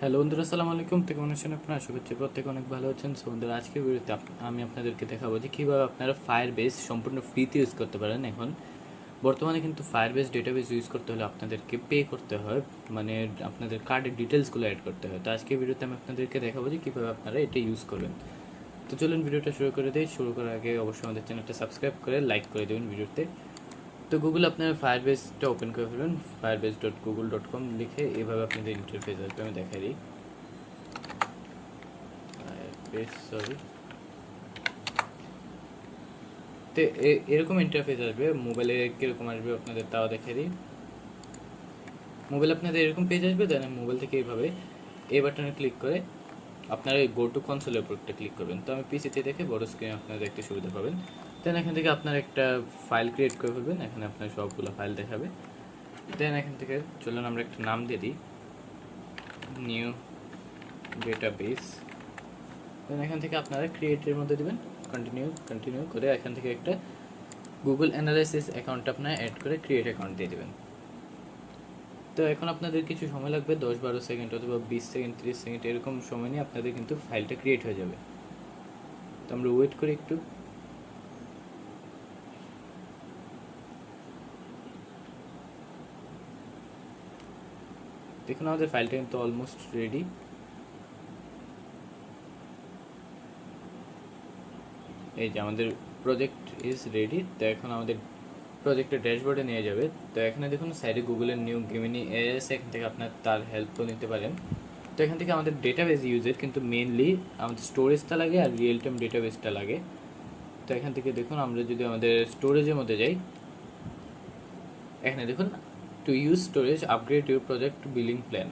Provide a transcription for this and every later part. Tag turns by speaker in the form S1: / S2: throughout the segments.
S1: Hello বন্ধুরা, আসসালামু আলাইকুম। তো কেমন আছেন আপনারা? আশা করছি প্রত্যেকে অনেক ভালো আছেন। সো বন্ধুরা, আজকের ভিডিওতে আমি আপনাদেরকে দেখাবো যে কীভাবে আপনারা ফায়ারবেস সম্পূর্ণ ফ্রিতে ইউজ করতে পারেন। এখন বর্তমানে কিন্তু ফায়ারবেস ডেটাবেস ইউজ করতে হলে আপনাদেরকে পে করতে হয়, মানে আপনাদের কার্ডের ডিটেলসগুলো অ্যাড করতে হয়। তো আজকের ভিডিওতে আমি আপনাদেরকে দেখাবো যে কীভাবে আপনারা এটা ইউজ করবেন। তো চলুন ভিডিওটা শুরু করে দিই। শুরু করার আগে অবশ্যই আমাদের চ্যানেলটা সাবস্ক্রাইব করে লাইক করে দেবেন ভিডিওতে। তো গুগল আপনার ফায়ারবেসটা ওপেন করে ফেলুন। firebase.google.com লিখে এভাবে আপনাদের ইন্টারফেস আসবে। আমি দেখাই দিই। সরি, তো এরকম ইন্টারফেস আসবে। মোবাইলে কীরকম আসবে আপনাদের তাও দেখে দিই। মোবাইল আপনাদের এরকম পেজ আসবে, দেন মোবাইল থেকে এইভাবে এই বাটনে ক্লিক করে আপনারা গো টু কনসোলের উপর একটা ক্লিক করবেন। তো আমি পিসিতে দেখে বড় স্ক্রিনে আপনারা দেখতে সুবিধা পাবেন। দেন এখান থেকে আপনারা একটা ফাইল ক্রিয়েট করে ফেলবেন। এখানে আপনার সবগুলো ফাইল দেখাবে। দেন এখান থেকে চলুন আমরা একটা নাম দিয়ে দিই, নিউ ডেটাবেস। দেন এখান থেকে আপনারা ক্রিয়েটের মধ্যে দেবেন, কন্টিনিউ করে এখান থেকে একটা গুগল অ্যানালাইসিস অ্যাকাউন্ট আপনারা অ্যাড করে ক্রিয়েট অ্যাকাউন্ট দিয়ে দেবেন। তো এখন আপনাদের কিছু সময় লাগবে, 10-12 সেকেন্ড অথবা 20 সেকেন্ড 30 সেকেন্ড এরকম সময় নিয়ে আপনাদের কিন্তু ফাইলটা ক্রিয়েট হয়ে যাবে। তো আমরা ওয়েট করি একটু। দেখুন আমাদের ফাইলটা কিন্তু অলমোস্ট রেডি। এই যে আমাদের প্রজেক্ট ইজ রেডি। তো এখন আমাদের প্রজেক্টের ড্যাশবোর্ডে নিয়ে যাবে। তো এখানে দেখুন সাইডে গুগলের নিউ গেমিনি এস, এখান থেকে আপনার তার হেল্পও নিতে পারেন। তো এখান থেকে আমাদের ডেটাবেস ইউজের কিন্তু মেনলি আমাদের স্টোরেজটা লাগে আর রিয়েল টাইম ডেটাবেসটা লাগে। তো এখান থেকে দেখুন আমরা যদি আমাদের স্টোরেজের মধ্যে যাই, এখানে দেখুন to use storage upgrade your project billing plan.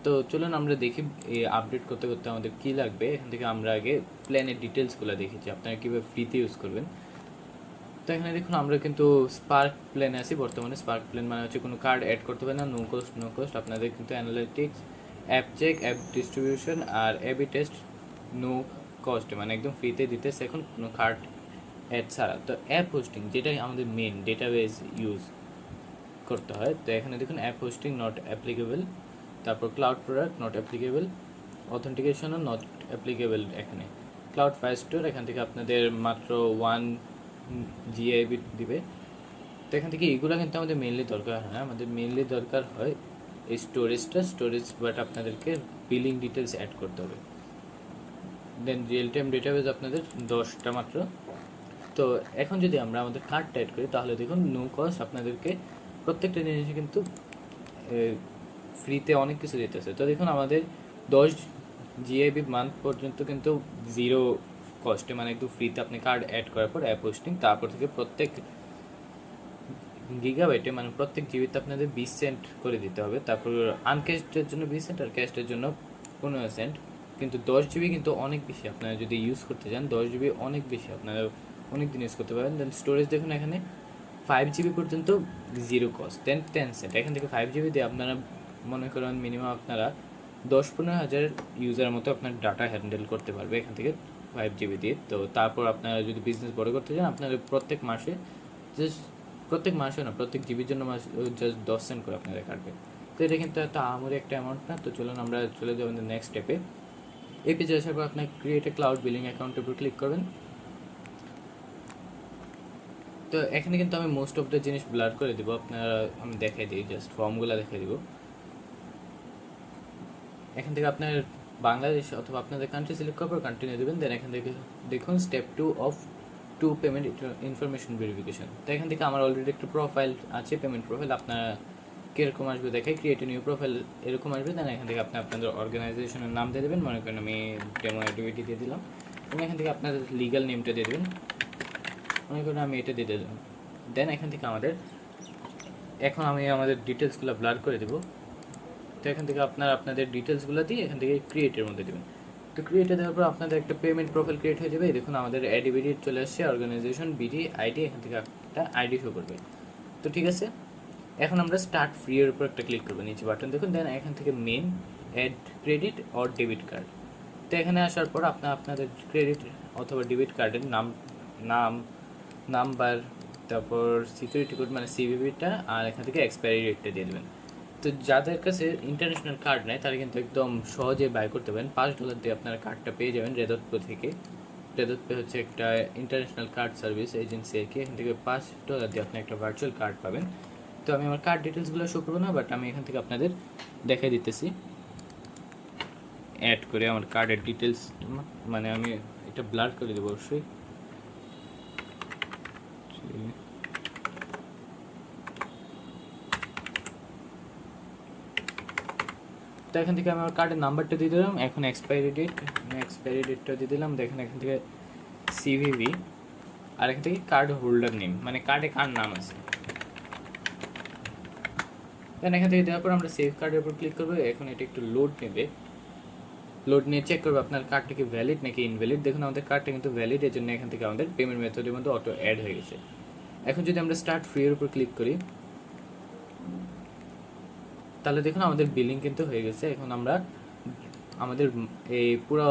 S1: তো চলুন আমরা দেখি এই আপডেট করতে করতে আমাদের কী লাগবে। এখান থেকে আমরা আগে প্ল্যানের ডিটেলসগুলো দেখেছি আপনারা কীভাবে ফ্রিতে ইউজ করবেন। তো এখানে দেখুন আমরা কিন্তু স্পার্ক প্ল্যানে আছি বর্তমানে। স্পার্ক প্ল্যান মানে হচ্ছে কোনো কার্ড অ্যাড করতে হবে না, নো কস্ট। আপনাদের কিন্তু analytics, app check, app distribution আর এবি টেস্ট নো কস্ট, মানে একদম ফ্রিতে দিতেছে এখন কোনো কার্ড অ্যাড ছাড়া। তো অ্যাপ হোস্টিং যেটাই আমাদের মেন ডেটাবেস ইউজ করতে হয়। তো এখানে দেখুন অ্যাপ হোস্টিং নট অ্যাপ্লিকেবল, তারপর ক্লাউড প্রোডাক্ট নট অ্যাপ্লিকেবল, অথেন্টিকেশনও নট অ্যাপ্লিকেবল। এখানে ক্লাউড ফায়ার স্টোর এখান থেকে আপনাদের মাত্র 1 জিআইবি দিবে। তো এখান থেকে এইগুলো কিন্তু আমাদের মেনলি দরকার হয় না, আমাদের মেনলি দরকার হয় এই স্টোরেজ, বাট আপনাদেরকে বিলিং ডিটেলস অ্যাড করতে হবে। দেন রিয়েল টাইম ডেটাবেস আপনাদের 10টা মাত্র। তো এখন যদি আমরা আমাদের কার্ডটা অ্যাড করি তাহলে দেখুন নো কস্ট, আপনাদেরকে প্রত্যেকটা জিনিস কিন্তু ফ্রিতে অনেক কিছু দিতেছে। তো দেখুন আমাদের 10 জিআইবি মান্থ পর্যন্ত কিন্তু জিরো কস্টে, মানে একটু ফ্রিতে আপনি কার্ড অ্যাড করার পর অ্যাপ হোস্টিং, তারপর থেকে প্রত্যেক গিগাবাইটে মানে প্রত্যেক জিবিতে আপনাদের 20 সেন্ট করে দিতে হবে। তারপর আনক্যাশডের জন্য 20 সেন্ট আর ক্যাশডের জন্য 15 সেন্ট। কিন্তু 10 জিবি কিন্তু অনেক বেশি, আপনারা যদি ইউজ করতে চান 10 জিবি অনেক বেশি, আপনারা অনেক দিন ইউজ করতে পারেন। দেন স্টোরেজ দেখুন এখানে 5 জিবি পর্যন্ত জিরো কস্ট, দেন 10 সেন্ট। এখান থেকে 5 জিবি দিয়ে আপনারা মনে করেন মিনিমাম আপনারা 10-15 হাজার ইউজার মতো আপনার ডাটা হ্যান্ডেল করতে পারবে এখান থেকে 5 জিবি দিয়ে। তো তারপর আপনারা যদি বিজনেস বড় করতে চান আপনারা প্রত্যেক মাসে না, প্রত্যেক জিবির জন্য জাস্ট 10 সেন্ট করে আপনারা কাটবে। তো এটা কিন্তু একটা আহামরি একটা অ্যামাউন্ট না। তো চলুন আমরা চলে যাবো নেক্সট স্টেপে। এই পেজে আসার পর আপনার ক্রিয়েট এ ক্লাউড বিলিং অ্যাকাউন্টের উপর ক্লিক করবেন। তো এখানে কিন্তু আমি মোস্ট অফ দ্য জিনিস ব্লার করে দেবো, আপনারা আমি দেখাই দিই, জাস্ট ফর্মগুলো দেখাই দিব। এখান থেকে আপনার বাংলাদেশ অথবা আপনাদের কান্ট্রি সিলেক্ট করার পর কন্টিনিউ দেবেন। দেন এখান থেকে দেখুন step 2 of two payment information verification. তো এখান থেকে আমার অলরেডি একটা প্রোফাইল আছে, পেমেন্ট প্রোফাইল। আপনার কীরকম আসবে দেখাই, ক্রিয়েট নিউ প্রোফাইল এরকম আসবে। দেন এখান থেকে আপনি আপনাদের অর্গানাইজেশনের নাম দিয়ে দেবেন, মনে করেন আমি ডেমো অ্যাক্টিভিটি দিয়ে দিলাম। এবং এখান থেকে আপনাদের লিগাল নেমটা দিয়ে দেবেন, মনে করেন আমি এটা দিয়ে দিলাম। দেন এখান থেকে এখন আমি আমাদের ডিটেলসগুলো ব্লার করে দেবো। তো এখান থেকে আপনাদের ডিটেলসগুলো দিয়ে এখান থেকে ক্রিয়েটের মধ্যে দেবেন। তো ক্রিয়েটে দেওয়ার পর আপনাদের একটা পেমেন্ট প্রোফাইল ক্রিয়েট হয়ে যাবে। দেখুন আমাদের অ্যাডিবিডি চলে আসছে, অর্গানাইজেশন বিডি আইডি, এখান থেকে একটা আইডি শো করবে। তো ঠিক আছে, এখন আমরা স্টার্ট ফ্রি এর উপর একটা ক্লিক করবো, নিচে বাটন দেখুন। দেন এখান থেকে main add credit or debit card. তো এখানে আসার পর আপনাদের ক্রেডিট অথবা ডেবিট কার্ডের নাম্বার, তারপর সিকিউরিটি কোড মানে সিভিভিটা, আর এখান থেকে এক্সপায়ারি ডেটটা দিয়ে দেবেন। তো তো যাদের কাছে ইন্টারন্যাশনাল কার্ড নেই তারা কিন্তু একদম সহজে বাই করতে পারেন। $5 দিয়ে আপনারা কার্ডটা পেয়ে যাবেন রেদত পে থেকে। রেদত পে হচ্ছে একটা ইন্টারন্যাশনাল কার্ড সার্ভিস এজেন্সি আর কি। এখান থেকে $5 দিয়ে আপনি একটা ভার্চুয়াল কার্ড পাবেন। তো আমি আমার কার্ড ডিটেলসগুলো শো করবো না, বাট আমি এখান থেকে আপনাদের দেখাই দিতেছি অ্যাড করে আমার কার্ডের ডিটেলস। মানে আমি এটা ব্লার করে দেবো অবশ্যই। তো এখান থেকে আমি আমার কার্ডের নাম্বারটা দিয়ে দিলাম। এখন এক্সপায়ারি ডেটটা দিয়ে দিলাম। দেখেন এখান থেকে সিভিভি, আর এখান থেকে কার্ড হোল্ডার নেম, মানে কার্ডে কার নাম আছে। দেন এখান থেকে দেওয়ার পর আমরা সেভ কার্ডের উপর ক্লিক করবো। এখন এটা একটু লোড নেবে, লোড নিয়ে চেক করবো আপনার কার্ডটা কি ভ্যালিড নাকি ইনভ্যালিড। দেখুন আমাদের কার্ডটা কিন্তু ভ্যালিড, এর জন্য এখান থেকে আমাদের পেমেন্ট মেথডের মধ্যে অটো অ্যাড হয়ে গেছে। এখন যদি আমরা স্টার্ট ফ্রি এর উপর ক্লিক করি তাহলে দেখুন আমাদের বিলিং কিন্তু হয়ে গেছে। এখন আমরা আমাদের এই পুরো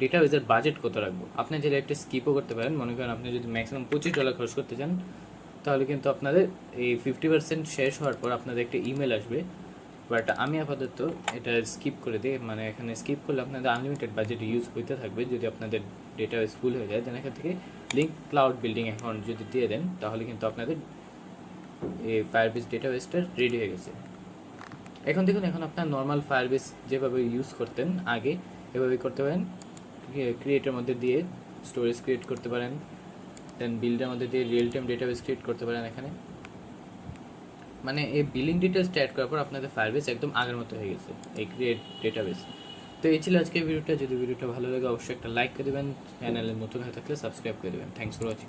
S1: ডেটাবেসের বাজেট কত রাখবো। আপনি যদি একটা স্কিপও করতে পারেন, মনে করেন আপনি যদি ম্যাক্সিমাম $25 খরচ করতে চান তাহলে কিন্তু আপনাদের এই 50% শেষ হওয়ার পর আপনাদের একটা ইমেল আসবে। বাট আমি আপাতত এটা স্কিপ করে দিই, মানে এখানে স্কিপ করলে আপনাদের আনলিমিটেড বাজেট ইউজ হইতে থাকবে। যদি আপনাদের ডেটাবেস ফুল হয়ে যায় দেন এখান থেকে লিঙ্ক ক্লাউড বিল্ডিং অ্যাকাউন্ট যদি দিয়ে দেন তাহলে কিন্তু আপনাদের এই ফায়ারবেস ডেটাবেসটা রেডি হয়ে গেছে। এখন দেখুন এখন আপনার নর্মাল ফায়ারবেস যেভাবে ইউজ করতেন আগে এভাবে করতে পারেন। ক্রিয়েটের মধ্যে দিয়ে স্টোরেজ ক্রিয়েট করতে পারেন, দেন বিল্ডের মধ্যে দিয়ে রিয়েল টাইম ডেটাবেস ক্রিয়েট করতে পারেন। এখানে মানে এই বিলিং ডিটেলস অ্যাড করার পর আপনাদের ফায়ারবেস একদম আগের মতো হয়ে গেছে এই ক্রিয়েট ডেটাবেস। তো এই ছিল আজকের ভিডিওটা। যদি ভিডিওটা ভালো লাগে অবশ্যই একটা লাইক করে দেবেন, চ্যানেলে নতুন হয়ে থাকলে সাবস্ক্রাইব করে দেবেন। Thanks for watching.